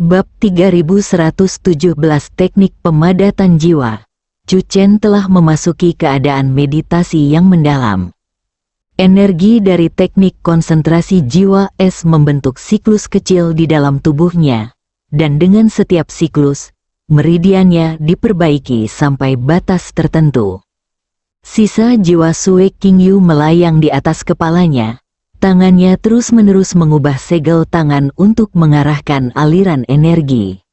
Bab 3117 Teknik Pemadatan Jiwa. Chu Chen telah memasuki keadaan meditasi yang mendalam. Energi dari teknik konsentrasi jiwa es membentuk siklus kecil di dalam tubuhnya, dan dengan setiap siklus, meridiannya diperbaiki sampai batas tertentu. Sisa jiwa Sue Qingyu melayang di atas kepalanya. Tangannya terus-menerus mengubah segel tangan untuk mengarahkan aliran energi.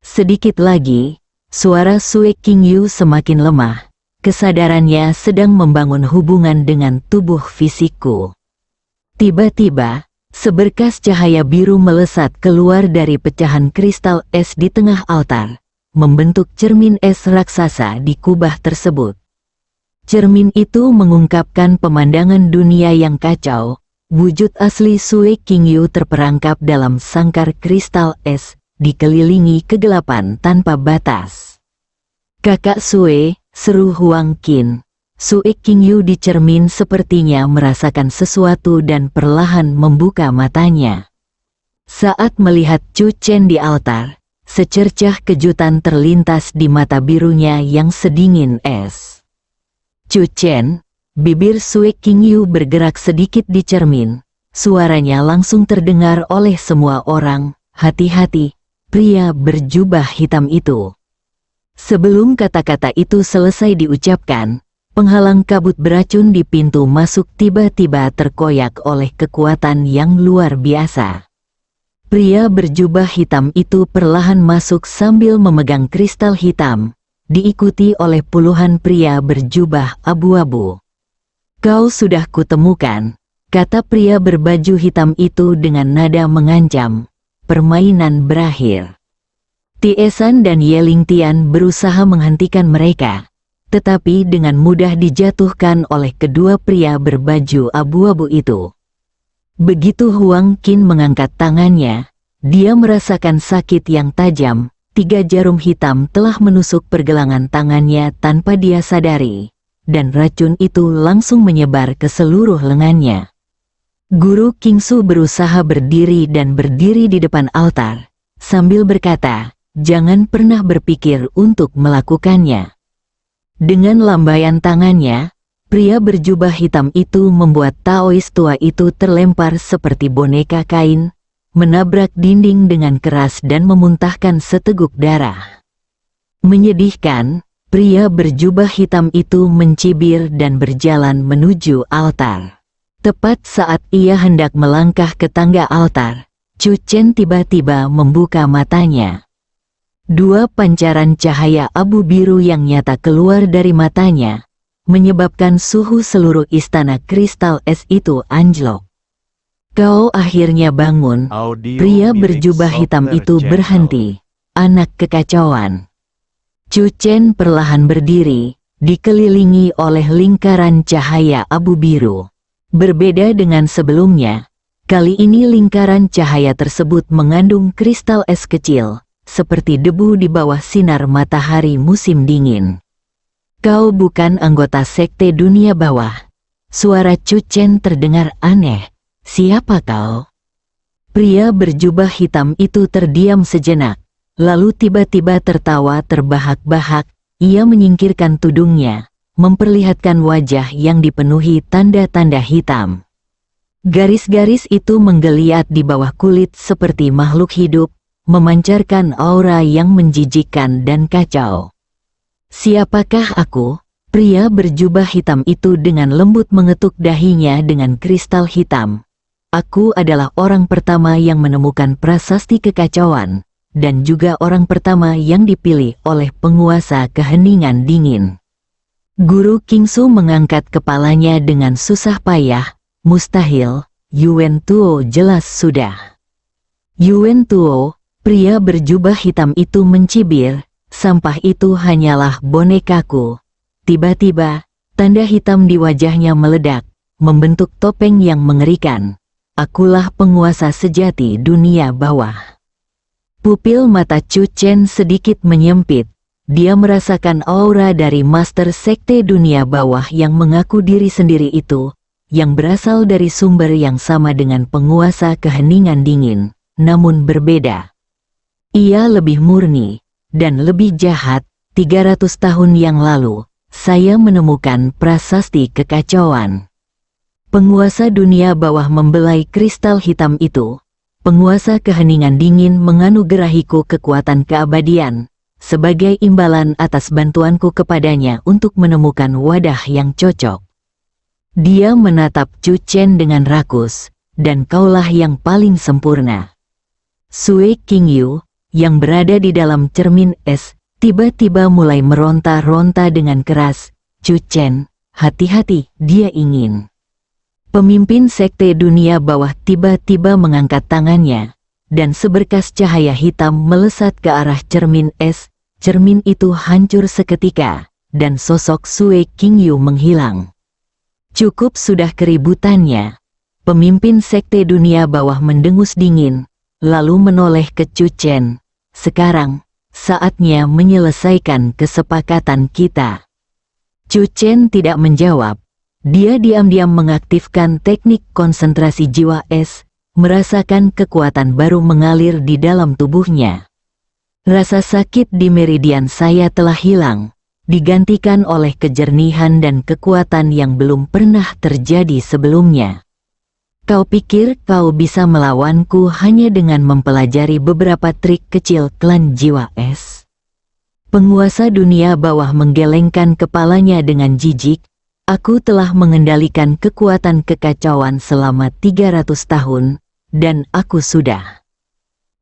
Sedikit lagi, suara Sue Qingyu semakin lemah. Kesadarannya sedang membangun hubungan dengan tubuh fisikku. Tiba-tiba, seberkas cahaya biru melesat keluar dari pecahan kristal es di tengah altar, membentuk cermin es raksasa di kubah tersebut. Cermin itu mengungkapkan pemandangan dunia yang kacau. Wujud asli Sue Qingyu terperangkap dalam sangkar kristal es, dikelilingi kegelapan tanpa batas. "Kakak Sue," seru Huang Qin. Sue Qingyu di cermin sepertinya merasakan sesuatu dan perlahan membuka matanya. Saat melihat Chu Chen di altar, secercah kejutan terlintas di mata birunya yang sedingin es. "Chu Chen." Bibir Sue Qingyu bergerak sedikit di cermin. Suaranya langsung terdengar oleh semua orang. "Hati-hati, pria berjubah hitam itu." Sebelum kata-kata itu selesai diucapkan, penghalang kabut beracun di pintu masuk tiba-tiba terkoyak oleh kekuatan yang luar biasa. Pria berjubah hitam itu perlahan masuk sambil memegang kristal hitam, diikuti oleh puluhan pria berjubah abu-abu. "Kau sudah kutemukan," kata pria berbaju hitam itu dengan nada mengancam. "Permainan berakhir." Tiesan dan Yeling Tian berusaha menghentikan mereka, tetapi dengan mudah dijatuhkan oleh kedua pria berbaju abu-abu itu. Begitu Huang Qin mengangkat tangannya, dia merasakan sakit yang tajam. 3 jarum hitam telah menusuk pergelangan tangannya tanpa dia sadari. Dan racun itu langsung menyebar ke seluruh lengannya. Guru Kingsu berusaha berdiri di depan altar, sambil berkata, "Jangan pernah berpikir untuk melakukannya." Dengan lambaian tangannya, pria berjubah hitam itu membuat Taois tua itu terlempar seperti boneka kain, menabrak dinding dengan keras dan memuntahkan seteguk darah. Menyedihkan. Pria berjubah hitam itu mencibir dan berjalan menuju altar. Tepat saat ia hendak melangkah ke tangga altar, Chu Chen tiba-tiba membuka matanya. 2 pancaran cahaya abu biru yang nyata keluar dari matanya, menyebabkan suhu seluruh istana kristal es itu anjlok. "Kau akhirnya bangun." Pria berjubah hitam itu berhenti. "Anak kekacauan." Chu Chen perlahan berdiri, dikelilingi oleh lingkaran cahaya abu biru. Berbeda dengan sebelumnya, kali ini lingkaran cahaya tersebut mengandung kristal es kecil, seperti debu di bawah sinar matahari musim dingin. "Kau bukan anggota sekte dunia bawah." Suara Chu Chen terdengar aneh. "Siapa kau?" Pria berjubah hitam itu terdiam sejenak. Lalu tiba-tiba tertawa terbahak-bahak. Ia menyingkirkan tudungnya, memperlihatkan wajah yang dipenuhi tanda-tanda hitam. Garis-garis itu menggeliat di bawah kulit seperti makhluk hidup, memancarkan aura yang menjijikkan dan kacau. "Siapakah aku?" Pria berjubah hitam itu dengan lembut mengetuk dahinya dengan kristal hitam. "Aku adalah orang pertama yang menemukan prasasti kekacauan. Dan juga orang pertama yang dipilih oleh penguasa keheningan dingin." Guru Kingsu mengangkat kepalanya dengan susah payah. "Mustahil, Yuan Tuo jelas sudah." "Yuan Tuo," pria berjubah hitam itu mencibir, "sampah itu hanyalah bonekaku." Tiba-tiba, tanda hitam di wajahnya meledak, membentuk topeng yang mengerikan. "Akulah penguasa sejati dunia bawah." Pupil mata Chu Chen sedikit menyempit. Dia merasakan aura dari master sekte dunia bawah yang mengaku diri sendiri itu, yang berasal dari sumber yang sama dengan penguasa keheningan dingin, namun berbeda. Ia lebih murni dan lebih jahat. 300 tahun yang lalu, saya menemukan prasasti kekacauan. Penguasa dunia bawah membelai kristal hitam itu. Penguasa keheningan dingin menganugerahiku kekuatan keabadian, sebagai imbalan atas bantuanku kepadanya untuk menemukan wadah yang cocok. Dia menatap Chu Chen dengan rakus, dan kaulah yang paling sempurna. Sui Qingyu, yang berada di dalam cermin es, tiba-tiba mulai meronta-ronta dengan keras. Chu Chen, hati-hati, dia ingin. Pemimpin sekte dunia bawah tiba-tiba mengangkat tangannya, dan seberkas cahaya hitam melesat ke arah cermin es. Cermin itu hancur seketika, dan sosok Sui Qingyu menghilang. Cukup sudah keributannya. Pemimpin sekte dunia bawah mendengus dingin, lalu menoleh ke Chu Chen. Sekarang, saatnya menyelesaikan kesepakatan kita. Chu Chen tidak menjawab. Dia diam-diam mengaktifkan teknik konsentrasi jiwa es, merasakan kekuatan baru mengalir di dalam tubuhnya. Rasa sakit di meridian saya telah hilang, digantikan oleh kejernihan dan kekuatan yang belum pernah terjadi sebelumnya. Kau pikir kau bisa melawanku hanya dengan mempelajari beberapa trik kecil klan jiwa es? Penguasa dunia bawah menggelengkan kepalanya dengan jijik. Aku telah mengendalikan kekuatan kekacauan selama 300 tahun, dan aku sudah.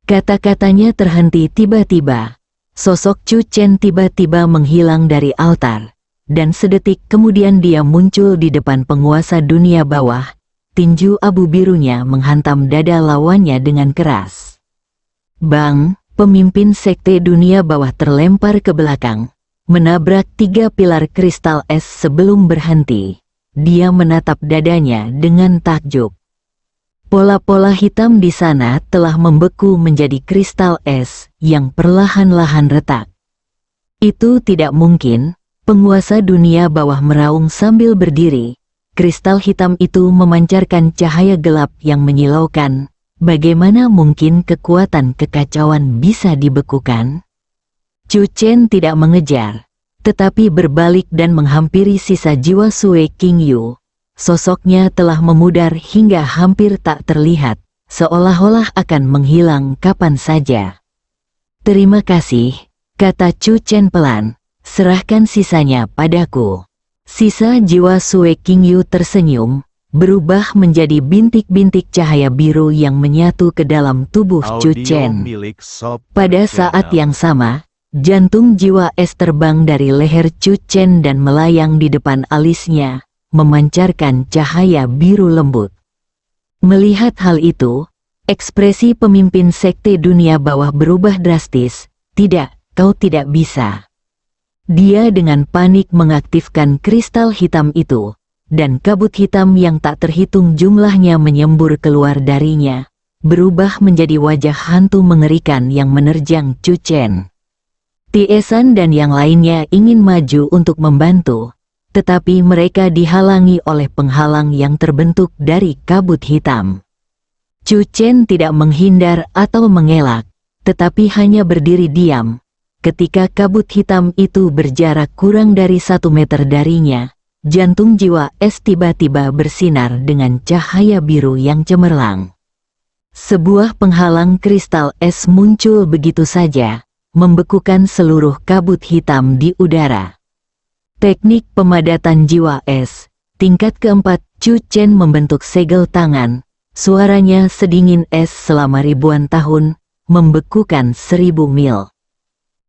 Kata-katanya terhenti tiba-tiba. Sosok Chu Chen tiba-tiba menghilang dari altar, dan sedetik kemudian dia muncul di depan penguasa dunia bawah. Tinju abu birunya menghantam dada lawannya dengan keras. Bang, pemimpin sekte dunia bawah terlempar ke belakang, menabrak 3 pilar kristal es sebelum berhenti. Dia menatap dadanya dengan takjub. Pola-pola hitam di sana telah membeku menjadi kristal es yang perlahan-lahan retak. Itu tidak mungkin, penguasa dunia bawah meraung sambil berdiri. Kristal hitam itu memancarkan cahaya gelap yang menyilaukan. Bagaimana mungkin kekuatan kekacauan bisa dibekukan? Chu Chen tidak mengejar, tetapi berbalik dan menghampiri sisa jiwa Sui Qingyu. Sosoknya telah memudar hingga hampir tak terlihat, seolah-olah akan menghilang kapan saja. Terima kasih, kata Chu Chen pelan, serahkan sisanya padaku. Sisa jiwa Sui Qingyu tersenyum, berubah menjadi bintik-bintik cahaya biru yang menyatu ke dalam tubuh Chu Chen. Pada saat yang sama, jantung jiwa es terbang dari leher Chu Chen dan melayang di depan alisnya, memancarkan cahaya biru lembut. Melihat hal itu, ekspresi pemimpin sekte dunia bawah berubah drastis. Tidak, kau tidak bisa. Dia dengan panik mengaktifkan kristal hitam itu, dan kabut hitam yang tak terhitung jumlahnya menyembur keluar darinya, berubah menjadi wajah hantu mengerikan yang menerjang Chu Chen. Tiesan dan yang lainnya ingin maju untuk membantu, tetapi mereka dihalangi oleh penghalang yang terbentuk dari kabut hitam. Chu Chen tidak menghindar atau mengelak, tetapi hanya berdiri diam. Ketika kabut hitam itu berjarak kurang dari 1 meter darinya, jantung jiwa es tiba-tiba bersinar dengan cahaya biru yang cemerlang. Sebuah penghalang kristal es muncul begitu saja, membekukan seluruh kabut hitam di udara. Teknik pemadatan jiwa es, tingkat keempat. Chu Chen membentuk segel tangan, suaranya sedingin es selama ribuan tahun, membekukan 1000 mil.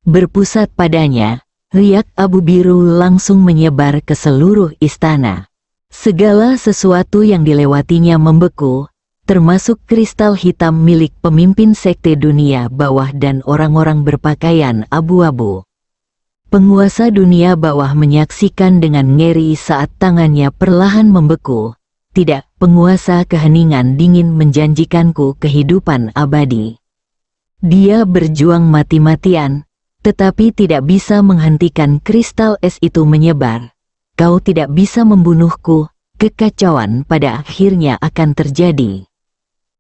Berpusat padanya, riak abu biru langsung menyebar ke seluruh istana. Segala sesuatu yang dilewatinya membeku, termasuk kristal hitam milik pemimpin sekte dunia bawah dan orang-orang berpakaian abu-abu. Penguasa dunia bawah menyaksikan dengan ngeri saat tangannya perlahan membeku. Tidak, penguasa keheningan dingin menjanjikanku kehidupan abadi. Dia berjuang mati-matian, tetapi tidak bisa menghentikan kristal es itu menyebar. Kau tidak bisa membunuhku, kekacauan pada akhirnya akan terjadi.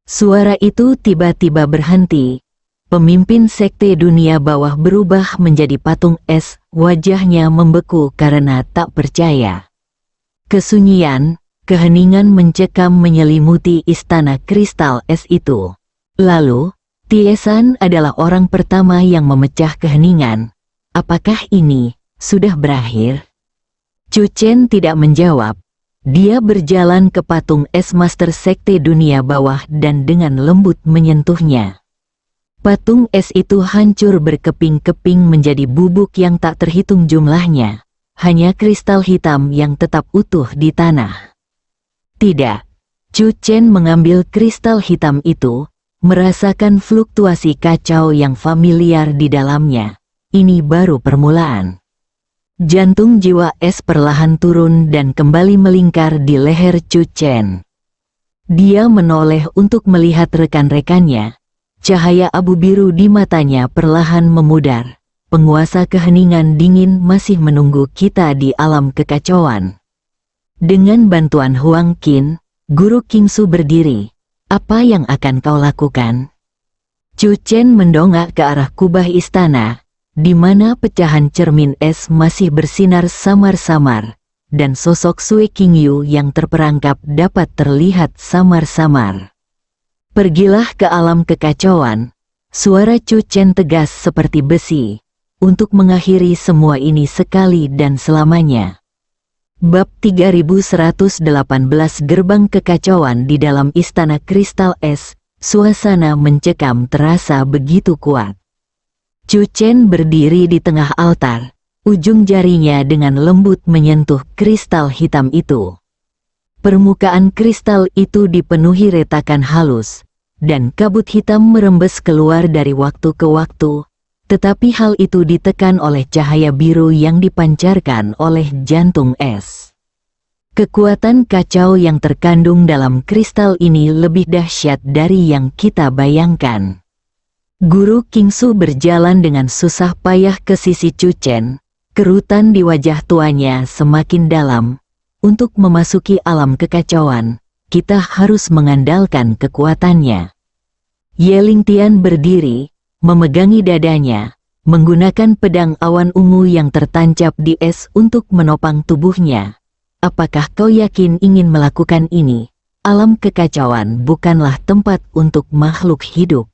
Suara itu tiba-tiba berhenti. pemimpin sekte dunia bawah berubah menjadi patung es, wajahnya membeku karena tak percaya. Kesunyian, keheningan mencekam menyelimuti istana kristal es itu. Lalu, Tiesan adalah orang pertama yang memecah keheningan. Apakah ini sudah berakhir? Chu Chen tidak menjawab. Dia berjalan ke patung es Master Sekte Dunia Bawah dan dengan lembut menyentuhnya. Patung es itu hancur berkeping-keping menjadi bubuk yang tak terhitung jumlahnya. Hanya kristal hitam yang tetap utuh di tanah. Tidak. Chu Chen mengambil kristal hitam itu, merasakan fluktuasi kacau yang familiar di dalamnya. Ini baru permulaan. Jantung jiwa es perlahan turun dan kembali melingkar di leher Chu Chen. Dia menoleh untuk melihat rekan-rekannya. Cahaya abu biru di matanya perlahan memudar. Penguasa keheningan dingin masih menunggu kita di alam kekacauan. Dengan bantuan Huang Qin, Guru Kingsu berdiri. Apa yang akan kau lakukan? Chu Chen mendongak ke arah kubah istana, di mana pecahan cermin es masih bersinar samar-samar, dan sosok Sui Qingyu yang terperangkap dapat terlihat samar-samar. Pergilah ke alam kekacauan, suara Chu Chen tegas seperti besi, untuk mengakhiri semua ini sekali dan selamanya. Bab 3118 Gerbang Kekacauan di dalam Istana Kristal Es, suasana mencekam terasa begitu kuat. Chu Chen berdiri di tengah altar, ujung jarinya dengan lembut menyentuh kristal hitam itu. Permukaan kristal itu dipenuhi retakan halus, dan kabut hitam merembes keluar dari waktu ke waktu, tetapi hal itu ditekan oleh cahaya biru yang dipancarkan oleh jantung es. Kekuatan kacau yang terkandung dalam kristal ini lebih dahsyat dari yang kita bayangkan. Guru Kingsu berjalan dengan susah payah ke sisi Chu Chen, kerutan di wajah tuanya semakin dalam. Untuk memasuki alam kekacauan, kita harus mengandalkan kekuatannya. Ye Lingtian berdiri, memegangi dadanya, menggunakan pedang awan ungu yang tertancap di es untuk menopang tubuhnya. Apakah kau yakin ingin melakukan ini? Alam kekacauan bukanlah tempat untuk makhluk hidup.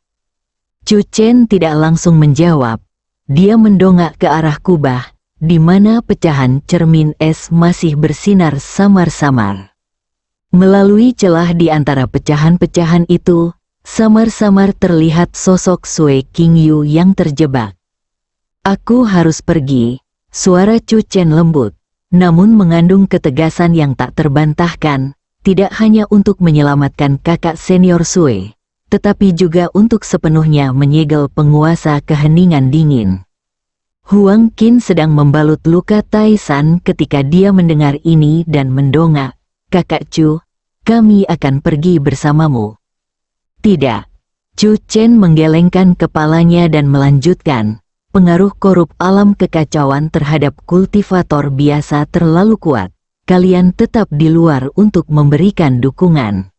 Chu Chen tidak langsung menjawab. Dia mendongak ke arah kubah, di mana pecahan cermin es masih bersinar samar-samar. Melalui celah di antara pecahan-pecahan itu, samar-samar terlihat sosok Sui Qingyu yang terjebak. Aku harus pergi, suara Chu Chen lembut, namun mengandung ketegasan yang tak terbantahkan, tidak hanya untuk menyelamatkan kakak senior Sui, tetapi juga untuk sepenuhnya menyegel penguasa keheningan dingin. Huang Qin sedang membalut luka Taisan ketika dia mendengar ini dan mendongak, "Kakak Chu, kami akan pergi bersamamu." Tidak. Chu Chen menggelengkan kepalanya dan melanjutkan, "Pengaruh korup alam kekacauan terhadap kultivator biasa terlalu kuat. Kalian tetap di luar untuk memberikan dukungan."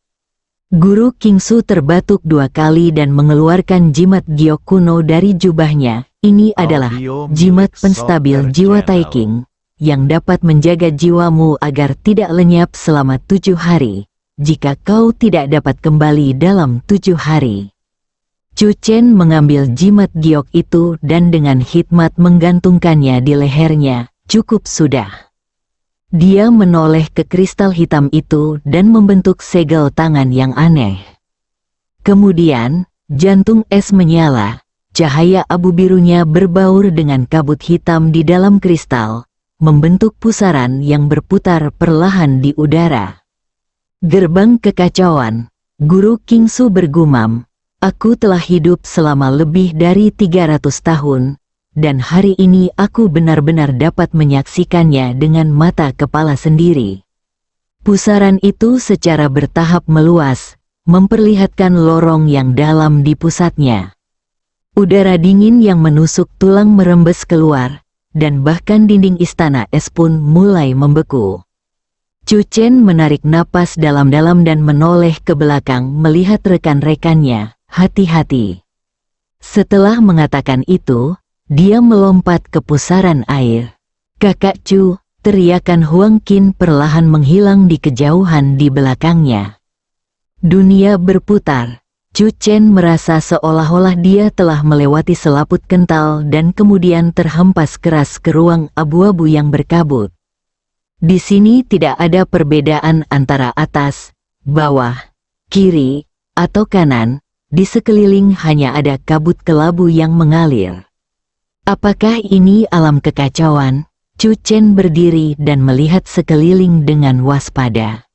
Guru Kingsu terbatuk 2 kali dan mengeluarkan jimat giok kuno dari jubahnya. Ini adalah jimat penstabil jiwa Taiking, yang dapat menjaga jiwamu agar tidak lenyap selama 7 hari, jika kau tidak dapat kembali dalam 7 hari. Chu Chen mengambil jimat giok itu dan dengan hikmat menggantungkannya di lehernya. Cukup sudah. Dia menoleh ke kristal hitam itu dan membentuk segel tangan yang aneh. Kemudian, jantung es menyala, cahaya abu birunya berbaur dengan kabut hitam di dalam kristal, membentuk pusaran yang berputar perlahan di udara. Gerbang kekacauan, Guru Kingsu bergumam, "Aku telah hidup selama lebih dari 300 tahun, dan hari ini aku benar-benar dapat menyaksikannya dengan mata kepala sendiri." Pusaran itu secara bertahap meluas, memperlihatkan lorong yang dalam di pusatnya. Udara dingin yang menusuk tulang merembes keluar, dan bahkan dinding istana es pun mulai membeku. Chu Chen menarik napas dalam-dalam dan menoleh ke belakang melihat rekan-rekannya. "Hati-hati." Setelah mengatakan itu, dia melompat ke pusaran air. "Kakak Chu!" teriakan Huang Qin perlahan menghilang di kejauhan di belakangnya. Dunia berputar. Chu Chen merasa seolah-olah dia telah melewati selaput kental dan kemudian terhempas keras ke ruang abu-abu yang berkabut. Di sini tidak ada perbedaan antara atas, bawah, kiri, atau kanan. Di sekeliling hanya ada kabut kelabu yang mengalir. Apakah ini alam kekacauan? Chu Chen berdiri dan melihat sekeliling dengan waspada.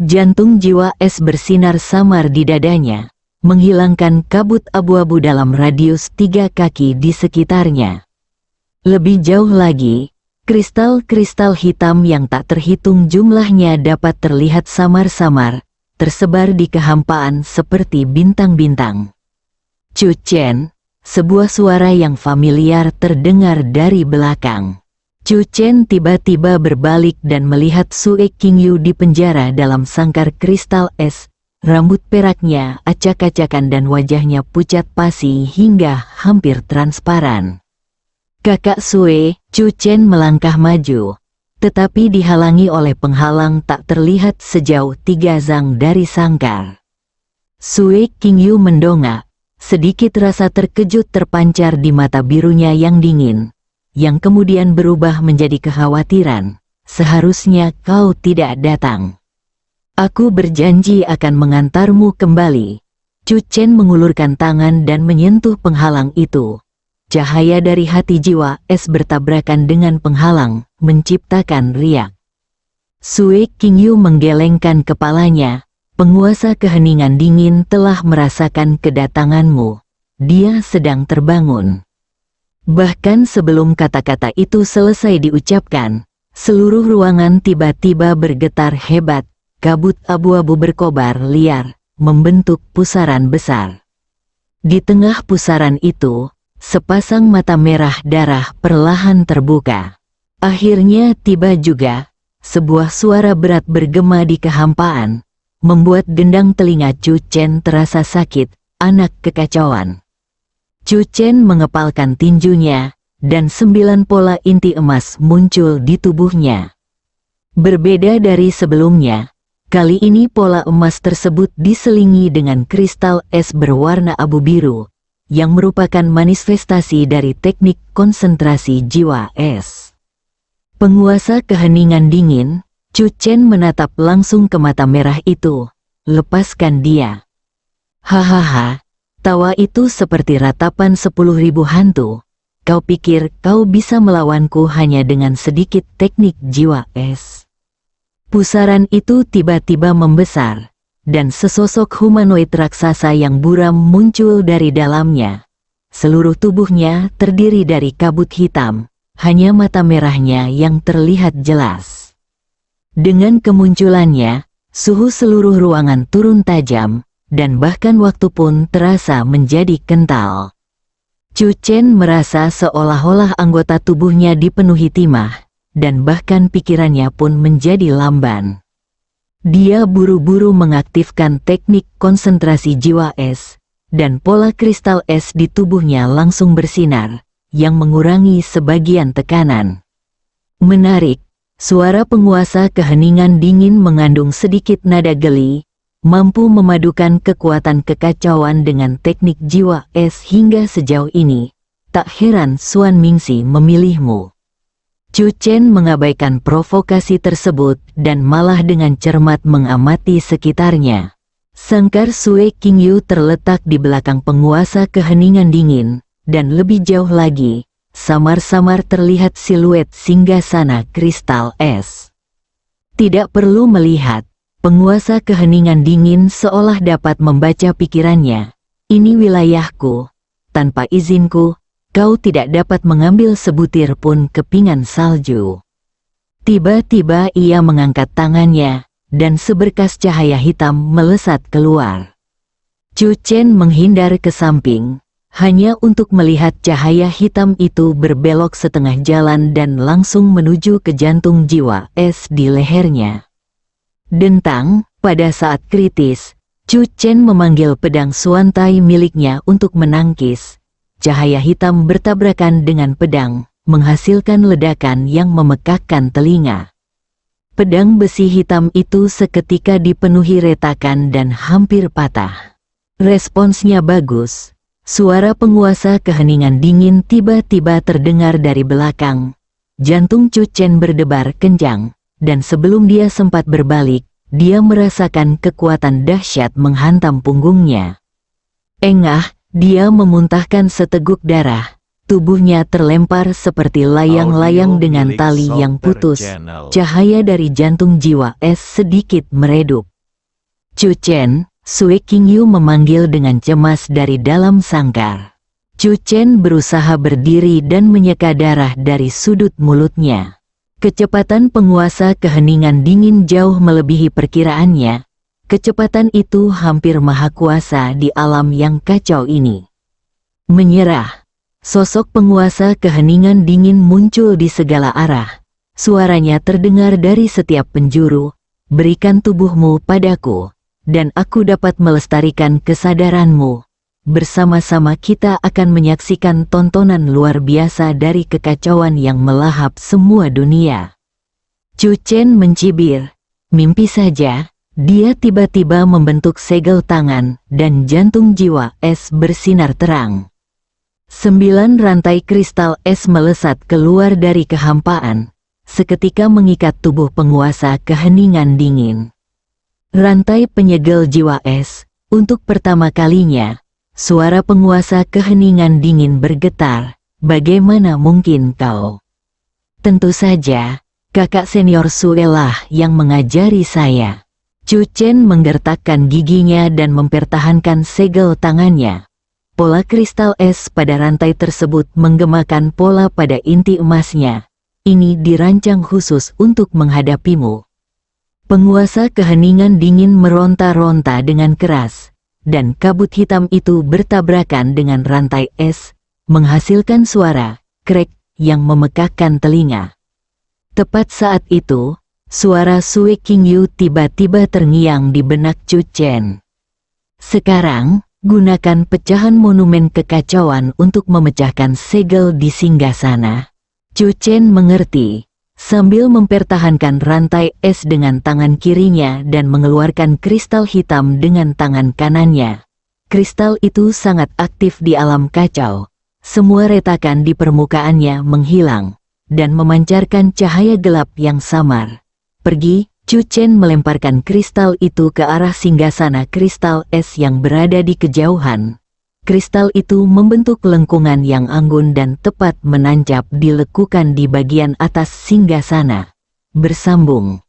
Jantung jiwa es bersinar samar di dadanya, menghilangkan kabut abu-abu dalam radius 3 kaki di sekitarnya. Lebih jauh lagi, kristal-kristal hitam yang tak terhitung jumlahnya dapat terlihat samar-samar, tersebar di kehampaan seperti bintang-bintang. "Chu Chen!" Sebuah suara yang familiar terdengar dari belakang. Chu Chen tiba-tiba berbalik dan melihat Sue Qingyu di penjara dalam sangkar kristal es. Rambut peraknya acak-acakan dan wajahnya pucat pasi hingga hampir transparan. "Kakak Sue!" Chu Chen melangkah maju, tetapi dihalangi oleh penghalang tak terlihat sejauh 3 zang dari sangkar. Sue Qingyu mendongak, sedikit rasa terkejut terpancar di mata birunya yang dingin, yang kemudian berubah menjadi kekhawatiran. "Seharusnya kau tidak datang. Aku berjanji akan mengantarmu kembali." Chu Chen mengulurkan tangan dan menyentuh penghalang itu. Cahaya dari hati jiwa es bertabrakan dengan penghalang, menciptakan riak. Sue Qingyu menggelengkan kepalanya. "Penguasa keheningan dingin telah merasakan kedatanganmu. Dia sedang terbangun." Bahkan sebelum kata-kata itu selesai diucapkan, seluruh ruangan tiba-tiba bergetar hebat. Kabut abu-abu berkobar liar, membentuk pusaran besar. Di tengah pusaran itu, sepasang mata merah darah perlahan terbuka. Akhirnya tiba juga, sebuah suara berat bergema di kehampaan, membuat gendang telinga Chu Chen terasa sakit. "Anak kekacauan!" Chu Chen mengepalkan tinjunya, dan 9 pola inti emas muncul di tubuhnya. Berbeda dari sebelumnya, kali ini pola emas tersebut diselingi dengan kristal es berwarna abu biru, yang merupakan manifestasi dari teknik konsentrasi jiwa es. Penguasa keheningan dingin, Chu Chen menatap langsung ke mata merah itu. "Lepaskan dia." "Hahaha, tawa itu seperti ratapan 10.000 hantu. Kau pikir kau bisa melawanku hanya dengan sedikit teknik jiwa es?" Pusaran itu tiba-tiba membesar, dan sesosok humanoid raksasa yang buram muncul dari dalamnya. Seluruh tubuhnya terdiri dari kabut hitam, hanya mata merahnya yang terlihat jelas. Dengan kemunculannya, suhu seluruh ruangan turun tajam, dan bahkan waktu pun terasa menjadi kental. Chu Chen merasa seolah-olah anggota tubuhnya dipenuhi timah, dan bahkan pikirannya pun menjadi lamban. Dia buru-buru mengaktifkan teknik konsentrasi jiwa es, dan pola kristal es di tubuhnya langsung bersinar, yang mengurangi sebagian tekanan. Menarik, suara penguasa keheningan dingin mengandung sedikit nada geli, mampu memadukan kekuatan kekacauan dengan teknik jiwa es hingga sejauh ini. Tak heran Xuan Mingxi memilihmu. Chu Chen mengabaikan provokasi tersebut dan malah dengan cermat mengamati sekitarnya. Sangkar Sue Qingyu terletak di belakang penguasa keheningan dingin, dan lebih jauh lagi, samar-samar terlihat siluet singgasana kristal es. Tidak perlu melihat, penguasa keheningan dingin seolah dapat membaca pikirannya. "Ini wilayahku. Tanpa izinku, kau tidak dapat mengambil sebutir pun kepingan salju." Tiba-tiba ia mengangkat tangannya, dan seberkas cahaya hitam melesat keluar. Chu Chen menghindar ke samping, hanya untuk melihat cahaya hitam itu berbelok setengah jalan dan langsung menuju ke jantung jiwa es di lehernya. Dentang, pada saat kritis, Chu Chen memanggil pedang suantai miliknya untuk menangkis. Cahaya hitam bertabrakan dengan pedang, menghasilkan ledakan yang memekakkan telinga. Pedang besi hitam itu seketika dipenuhi retakan dan hampir patah. Responsnya bagus. Suara penguasa keheningan dingin tiba-tiba terdengar dari belakang. Jantung Chu Chen berdebar kencang, dan sebelum dia sempat berbalik, dia merasakan kekuatan dahsyat menghantam punggungnya. Engah, dia memuntahkan seteguk darah. Tubuhnya terlempar seperti layang-layang dengan tali yang putus. Cahaya dari jantung jiwa es sedikit meredup. Chu Chen, Sui Qingyu memanggil dengan cemas dari dalam sangkar. Chu Chen berusaha berdiri dan menyeka darah dari sudut mulutnya. Kecepatan penguasa keheningan dingin jauh melebihi perkiraannya. Kecepatan itu hampir maha kuasa di alam yang kacau ini. Menyerah. Sosok penguasa keheningan dingin muncul di segala arah. Suaranya terdengar dari setiap penjuru. Berikan tubuhmu padaku, dan aku dapat melestarikan kesadaranmu. Bersama-sama kita akan menyaksikan tontonan luar biasa dari kekacauan yang melahap semua dunia. Chu Chen mencibir. Mimpi saja. Dia tiba-tiba membentuk segel tangan, dan jantung jiwa es bersinar terang. 9 rantai kristal es melesat keluar dari kehampaan, seketika mengikat tubuh penguasa keheningan dingin. Rantai penyegel jiwa es. Untuk pertama kalinya, suara penguasa keheningan dingin bergetar. Bagaimana mungkin kau? Tentu saja, kakak senior Sue lah yang mengajari saya. Chu Chen menggertakkan giginya dan mempertahankan segel tangannya. Pola kristal es pada rantai tersebut menggemakan pola pada inti emasnya. Ini dirancang khusus untuk menghadapimu. Penguasa keheningan dingin meronta-ronta dengan keras, dan kabut hitam itu bertabrakan dengan rantai es, menghasilkan suara krek yang memekakkan telinga. Tepat saat itu, suara Sui Qingyu tiba-tiba terngiang di benak Chu Chen. Sekarang, gunakan pecahan monumen kekacauan untuk memecahkan segel di singgasana. Chu Chen mengerti, sambil mempertahankan rantai es dengan tangan kirinya dan mengeluarkan kristal hitam dengan tangan kanannya. Kristal itu sangat aktif di alam kacau. Semua retakan di permukaannya menghilang, dan memancarkan cahaya gelap yang samar. Pergi, Chu Chen melemparkan kristal itu ke arah singgasana kristal es yang berada di kejauhan. Kristal itu membentuk lengkungan yang anggun dan tepat menancap di lekukan di bagian atas singgasana. Bersambung.